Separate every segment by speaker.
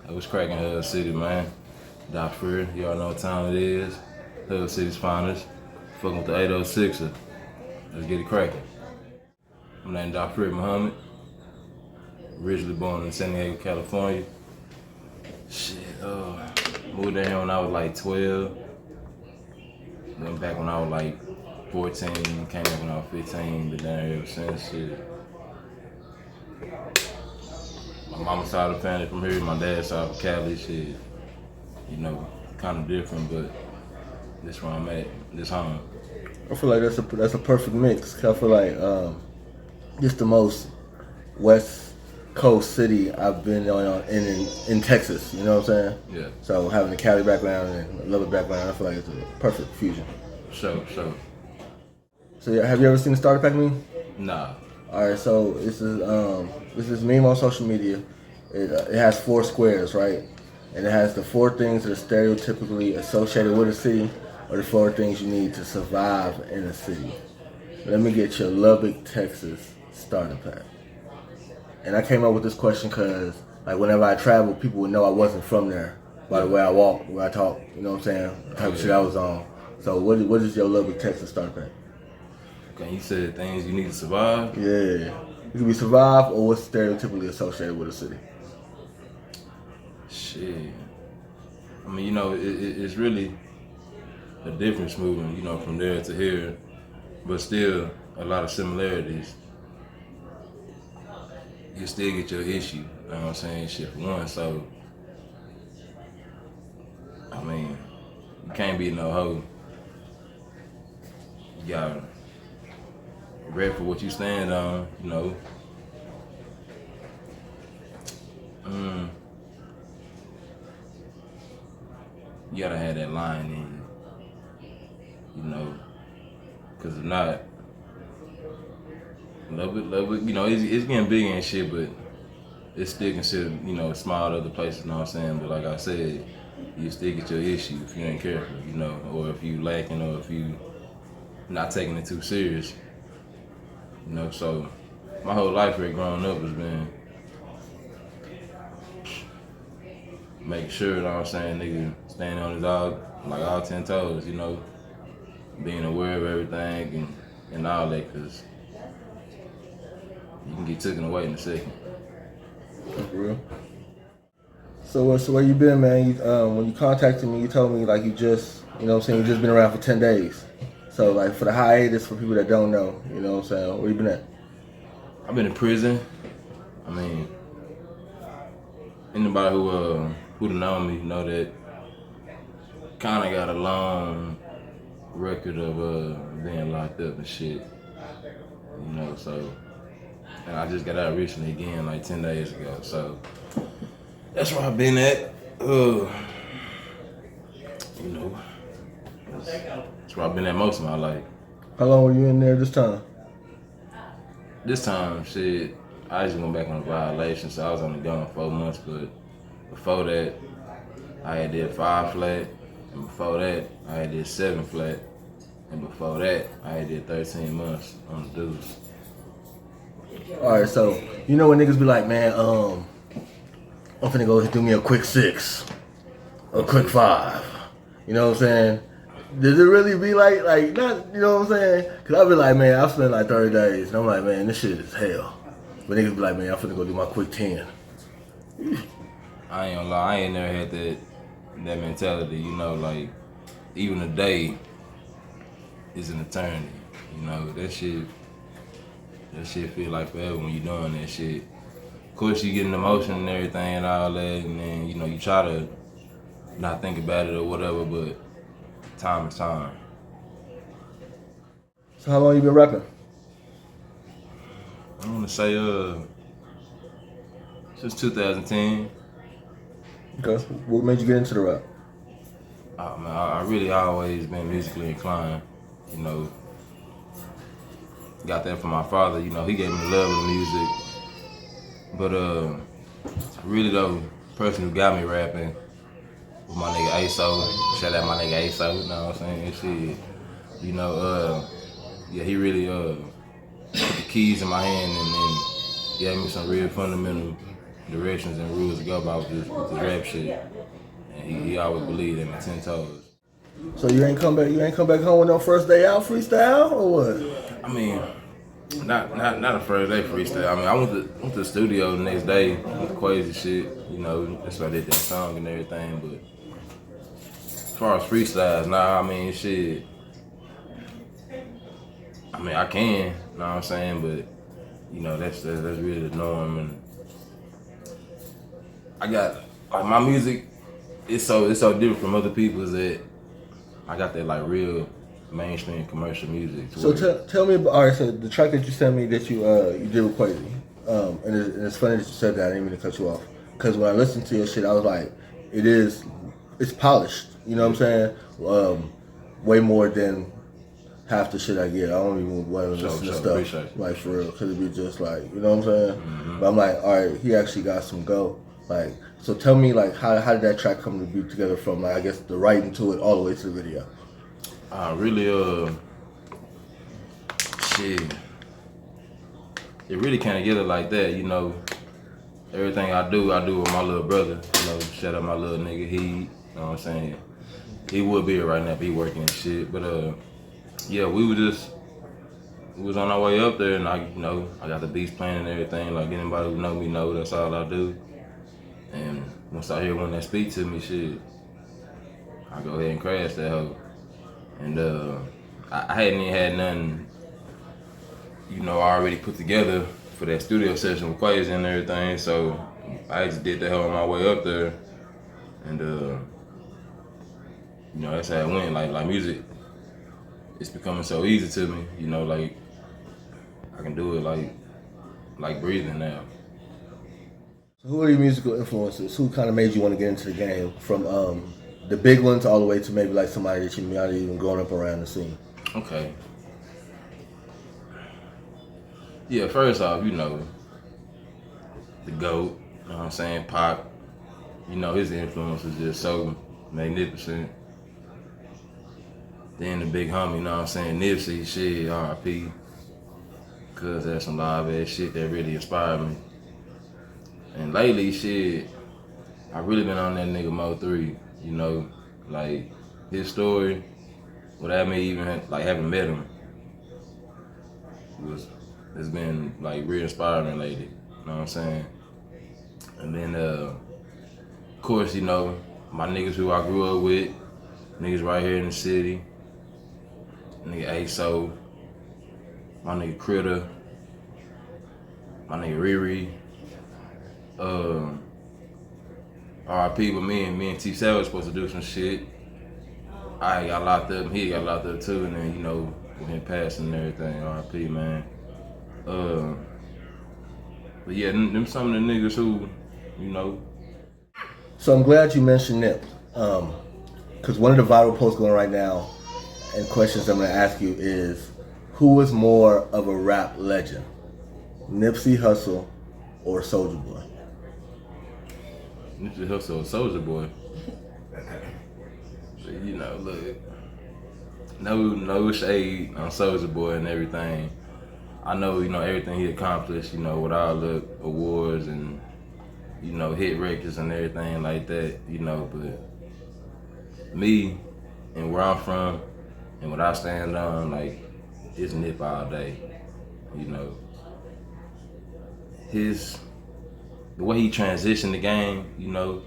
Speaker 1: It was cracking Hub City, man. Dr. You all know what time it is. Hub City's finest. Fucking with the 806er. Let's get it cracking. My name is Dr. Muhammad. Originally born in San Diego, California. Shit, moved down here when I was like 12. Went back when I was like 14, came back when I was 15, been down here ever since. Shit. My mama's side of the family from here, my dad's side from Cali, shit. You know, kind of different, but this where I'm at, this home.
Speaker 2: I feel like that's a perfect mix. I feel like this the most West Coast city I've been in Texas. You know what I'm saying?
Speaker 1: Yeah.
Speaker 2: So having a Cali background and a Lubbock background, I feel like it's a perfect fusion.
Speaker 1: Sure.
Speaker 2: So yeah, have you ever seen the starter pack meme?
Speaker 1: Nah.
Speaker 2: All right, so this is meme on social media. It has 4 squares, right? And it has the 4 things that are stereotypically associated with a city, or the 4 things you need to survive in a city. Let me get your Lubbock, Texas starter pack. And I came up with this question because, like, whenever I travel, people would know I wasn't from there by the way I walk, the way I talk. You know what I'm saying? The type of shit I was on. So what is your Lubbock, Texas starter pack?
Speaker 1: Okay, you said things you need to survive?
Speaker 2: Yeah. It could be survive or what's stereotypically associated with a city.
Speaker 1: Shit. I mean, you know, it's really a difference moving, you know, from there to here, but still a lot of similarities. You still get your issue, you know what I'm saying, shit for one, so, I mean, you can't be no hoe. You gotta rep for what you stand on, you know. You gotta have that line in you know, because if not, Lubbock, you know, it's getting bigger and shit, but it's still considered, you know, small to other places, you know what I'm saying? But like I said, you still get your issue if you ain't careful, you know, or if you lacking, or if you not taking it too serious, you know. So my whole life here growing up has been making sure, you know what I'm saying, nigga standing on his all 10 toes, you know, being aware of everything and all that, because you can get taken away in a second.
Speaker 2: That's real. So where you been, man? When you contacted me, you told me like you just, you know what I'm saying, you just been around for 10 days. So like for the hiatus, for people that don't know, you know what I'm saying, where you been at?
Speaker 1: I've been in prison. I mean, anybody who'd know me know that kind of got a long record of being locked up and shit, you know. So, and I just got out recently again, like 10 days ago. So that's where I've been at. You know, that's where I've been at most of my life.
Speaker 2: How long were you in there this time?
Speaker 1: This time, shit, I just went back on a violation, so I was only gone 4 months. But before that, I had did 5 flat, and before that, I had did 7 flat, and before that, I had did 13 months on the dudes.
Speaker 2: All right, so you know when niggas be like, man, I'm finna go do me a quick 6, a quick 5. You know what I'm saying? Does it really be like not, you know what I'm saying? Cause I be like, man, I spent like 30 days, and I'm like, man, this shit is hell. But niggas be like, man, I'm finna go do my quick 10.
Speaker 1: I ain't gonna lie, I ain't never had that mentality, you know, like, even a day is an eternity, you know. That shit feel like forever when you doing that shit. Of course, you get an emotion and everything and all that, and then, you know, you try to not think about it or whatever, but time is time.
Speaker 2: So how long you been rapping?
Speaker 1: I wanna say, since 2010.
Speaker 2: Okay, what made you get into the rap?
Speaker 1: Man, I really always been musically inclined, you know. Got that from my father, you know, he gave me the love of the music. But really though, the person who got me rapping was my nigga ASO. Shout out my nigga ASO, you know what I'm saying? Shit. You know, yeah, he really put the keys in my hand and gave me some real fundamental directions and rules to go by with this rap shit. And he always believed in my 10 toes.
Speaker 2: So you ain't come back home with no first day out freestyle or what?
Speaker 1: I mean, not a first day freestyle. I mean, I went to the studio the next day with crazy shit. You know, that's why I did that song and everything. But as far as freestyles, nah, I mean, shit. I mean, I can, you know what I'm saying, but you know, that's really the norm. And I got like my music. It's so different from other people's that I got that like real mainstream commercial music.
Speaker 2: So tell me about, all right, so the track that you sent me that you did with Quasi, and it's funny that you said that. I didn't mean to cut you off, because when I listened to your shit, I was like, it's polished. You know what I'm saying? Way more than half the shit I get. I don't even want to listen to stuff like for real, because it'd be just like, you know what I'm saying? Mm-hmm. But I'm like, all right, he actually got some go. Like, so tell me, like, how did that track come to be together from, like, I guess, the writing to it all the way to the video?
Speaker 1: Shit. It really came together like that, you know. Everything I do with my little brother. You know, shout out my little nigga, you know what I'm saying? He would be here right now, but he working and shit. But, yeah, we was on our way up there, and I got the beats playing and everything. Like, anybody who know me know that's all I do. And once I hear one that speak to me, shit, I go ahead and crash that hoe. And I hadn't even had nothing, you know, already put together for that studio session with Quasi and everything. So I just did that hoe on my way up there. And you know, that's how it went. Like music, it's becoming so easy to me. You know, like I can do it like breathing now.
Speaker 2: So who are your musical influences? Who kind of made you want to get into the game, from the big ones all the way to maybe like somebody that you might have even grown up around the scene?
Speaker 1: Okay. Yeah, first off, you know, the GOAT, you know what I'm saying, Pac, you know, his influence was just so magnificent. Then the big homie, you know what I'm saying, Nipsey, shit, R.I.P. Cause that's some live ass shit that really inspired me. And lately, shit, I really been on that nigga Mo 3, you know, like his story, without me even like having met him, it's been like real inspiring lately, you know what I'm saying? And then, of course, you know, my niggas who I grew up with, niggas right here in the city, nigga A-So, my nigga Critter, my nigga Riri. R.I.P. But me and T Savage supposed to do some shit. I got locked up, and he got locked up too, and then, you know, with him passing and everything, R.I.P. man. But yeah, them some of the niggas who, you know.
Speaker 2: So I'm glad you mentioned Nip, because one of the viral posts going right now, and questions I'm going to ask you is, who is more of a rap legend, Nipsey Hussle or Soulja Boy?
Speaker 1: Nipsey Hussle or Soulja Boy. But, you know, look, no shade on Soulja Boy and everything. I know, you know, everything he accomplished, you know, with all the awards and, you know, hit records and everything like that, you know, but me and where I'm from and what I stand on, like, it's Nip all day, you know. The way he transitioned the game, you know,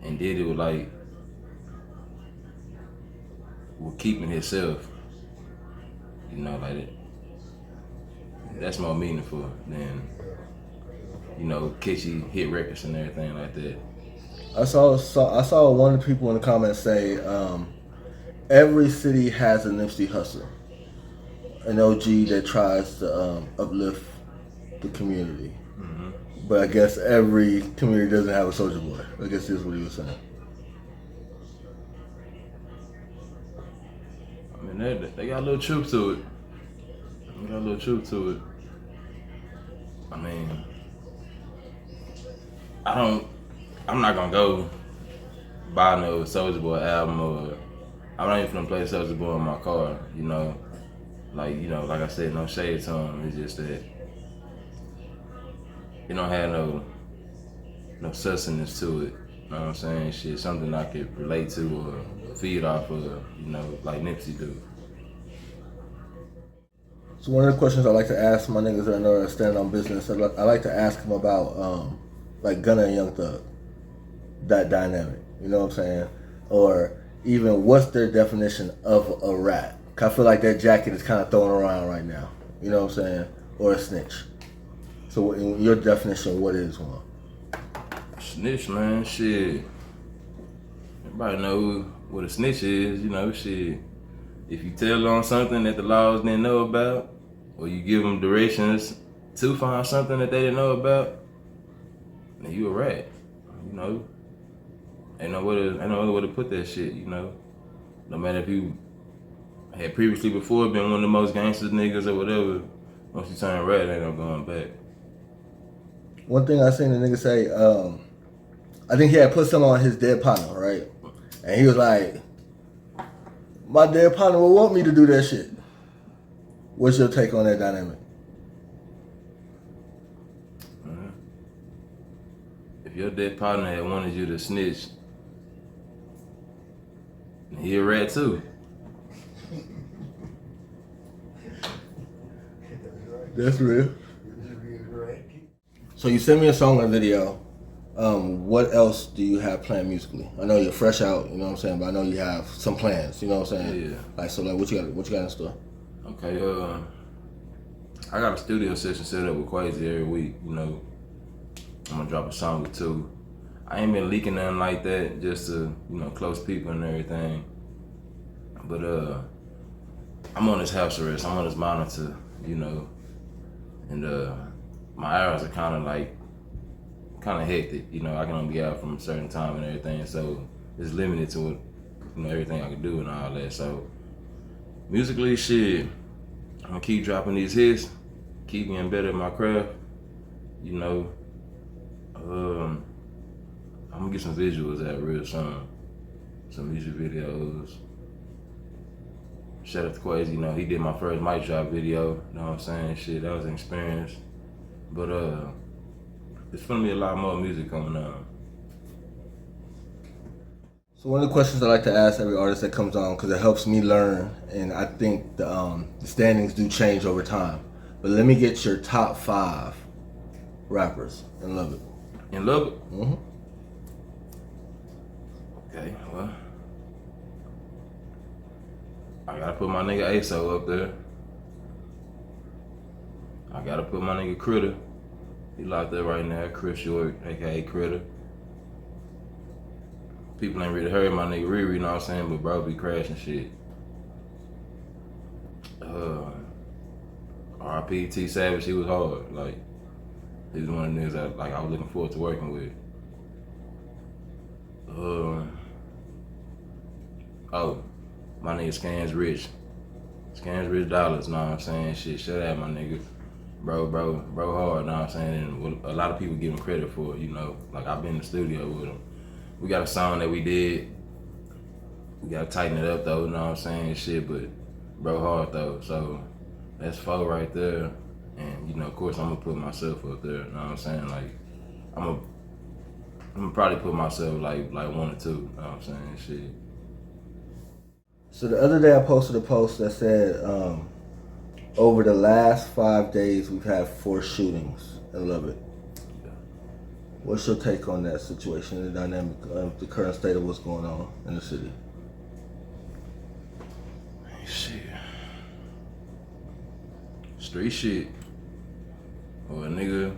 Speaker 1: and did it with keeping himself, you know, like that. That's more meaningful than, you know, catchy hit records and everything like that.
Speaker 2: I saw one of the people in the comments say, every city has a Nipsey Hussle, an OG that tries to uplift the community. Mm-hmm. But I guess every community doesn't have a Soulja Boy. I guess that's what he was saying.
Speaker 1: I mean, they got a little truth to it. I mean, I'm not gonna go buy no Soulja Boy album, or I'm not even gonna play Soulja Boy in my car, you know. Like, you know, like I said, no shade to him. It's just that it don't have no no sustenance to it. You know what I'm saying? Shit, something I could relate to or feed off of, you know, like Nipsey do.
Speaker 2: So one of the questions I like to ask my niggas that I know that stand on business, I like to ask them about like Gunna and Young Thug, that dynamic. You know what I'm saying? Or even what's their definition of a rat? I feel like that jacket is kind of thrown around right now. You know what I'm saying? Or a snitch. So in your definition, what is one?
Speaker 1: Snitch, man, shit. Everybody know what a snitch is, you know, shit. If you tell on something that the laws didn't know about, or you give them directions to find something that they didn't know about, then you a rat, you know. Ain't no other way to put that shit, you know. No matter if you had previously before been one of the most gangsters niggas or whatever, once you turn rat, ain't no going back.
Speaker 2: One thing I seen the nigga say, I think he had put something on his dead partner, right? And he was like, my dead partner will want me to do that shit. What's your take on that dynamic?
Speaker 1: If your dead partner had wanted you to snitch, he a rat too.
Speaker 2: That's real. So you sent me a song and video. What else do you have planned musically? I know you're fresh out, you know what I'm saying, but I know you have some plans, you know what I'm saying?
Speaker 1: Yeah.
Speaker 2: Like, so like, what you got in store?
Speaker 1: Okay, I got a studio session set up with Quasi every week, you know. I'm gonna drop a song or two. I ain't been leaking nothing like that, just to, you know, close people and everything. But I'm on this house arrest, I'm on this monitor, you know, and my hours are kind of hectic, you know. I can only be out from a certain time and everything, so it's limited to what, you know, everything I can do and all that. So musically, shit, I'm gonna keep dropping these hits, keep getting better at my craft, you know. I'm gonna get some visuals out real soon, some music videos. Shout out to Quasi, you know, he did my first mic drop video, you know what I'm saying? Shit, that was an experience. But there's gonna be a lot more music coming on.
Speaker 2: So one of the questions I like to ask every artist that comes on, because it helps me learn, and I think the standings do change over time. But let me get your top 5 rappers in Lubbock.
Speaker 1: In Lubbock?
Speaker 2: Mm-hmm.
Speaker 1: Okay, well, I gotta put my nigga ASO up there. I gotta put my nigga Critter. He locked there right now, Chris Short, aka Critter. People ain't really heard my nigga Riri, you know what I'm saying? But bro be crashing shit. RP T Savage, he was hard. Like, he was one of the niggas that I was looking forward to working with. Oh, my nigga Scans Rich. Scans Rich Dollars, know what I'm saying? Shit, shut out my nigga. Bro hard, know what I'm saying? And a lot of people give him credit for it, you know. Like, I've been in the studio with him. We got a song that we did. We gotta tighten it up though, you know what I'm saying? Shit, but bro hard though. So that's 4 right there. And you know, of course I'm gonna put myself up there, you know what I'm saying? Like, I'm gonna probably put myself like 1 or 2, you know what I'm saying? Shit.
Speaker 2: So the other day I posted a post that said, over the last 5 days we've had 4 shootings in Lubbock. What's your take on that situation, the dynamic of the current state of what's going on in the city?
Speaker 1: Shit. Street shit. Or a nigga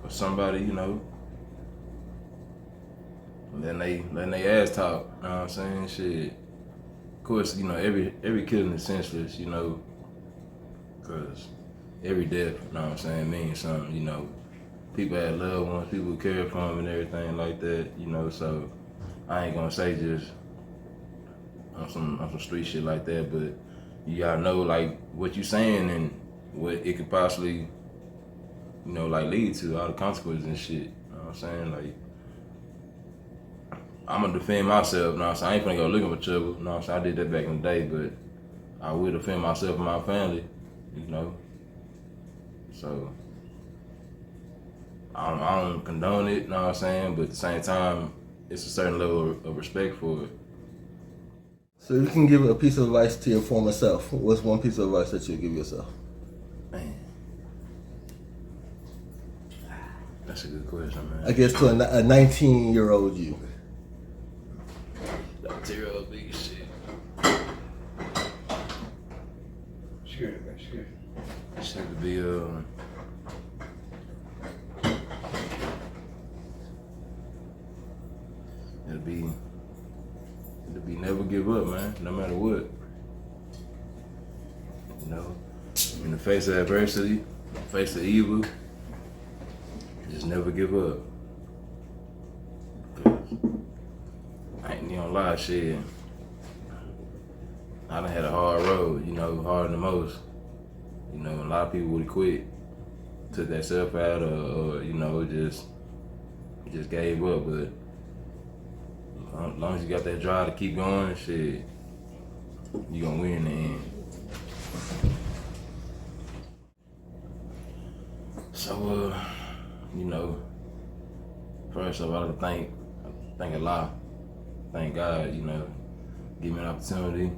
Speaker 1: or somebody, you know, letting they ass talk, you know what I'm saying? Shit. Of course, you know, every killing is senseless, you know, because every death, you know what I'm saying, means something, you know. People had loved ones, people care for them and everything like that, you know, so I ain't gonna say just on some street shit like that, but you gotta know like what you saying and what it could possibly, you know, like lead to, all the consequences and shit, you know what I'm saying? Like, I'm gonna defend myself, you know what I'm saying? I ain't finna go looking for trouble, you know what I'm saying? I did that back in the day, but I will defend myself and my family, you know, so. I don't condone it, you know what I'm saying? But at the same time, it's a certain level of respect for it.
Speaker 2: So you can give a piece of advice to your former self. What's one piece of advice that you give yourself?
Speaker 1: Man, that's a good question, man.
Speaker 2: I guess to a 19-year-old you.
Speaker 1: That material big shit.
Speaker 3: Sure.
Speaker 1: Shit to be it'll be never give up, man, no matter what. You know, in the face of adversity, in the face of evil, just never give up. 'Cause I ain't even gonna lie, shit. I done had a hard road, you know, harder than most. You know, a lot of people would have quit, took that self out, or you know, just gave up. But as long as you got that drive to keep going, shit, you gonna win in the end. So, you know, first of all, I like to thank Allah, thank God, you know, give me an opportunity.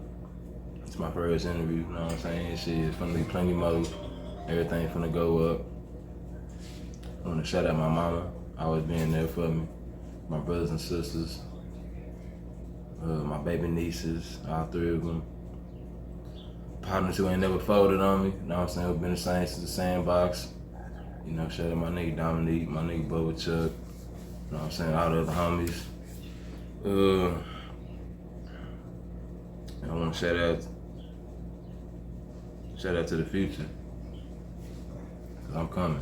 Speaker 1: It's my first interview, you know what I'm saying? Shit, it's gonna be plenty more. Everything finna go up. I wanna shout out my mama, always being there for me. My brothers and sisters, my baby nieces, all three of them. Partners who ain't never folded on me, you know what I'm saying? Who been the same since the sandbox. You know, shout out my nigga Dominique, my nigga Bubba Chuck, you know what I'm saying? All the other homies. I wanna shout out to the future, 'cause I'm coming.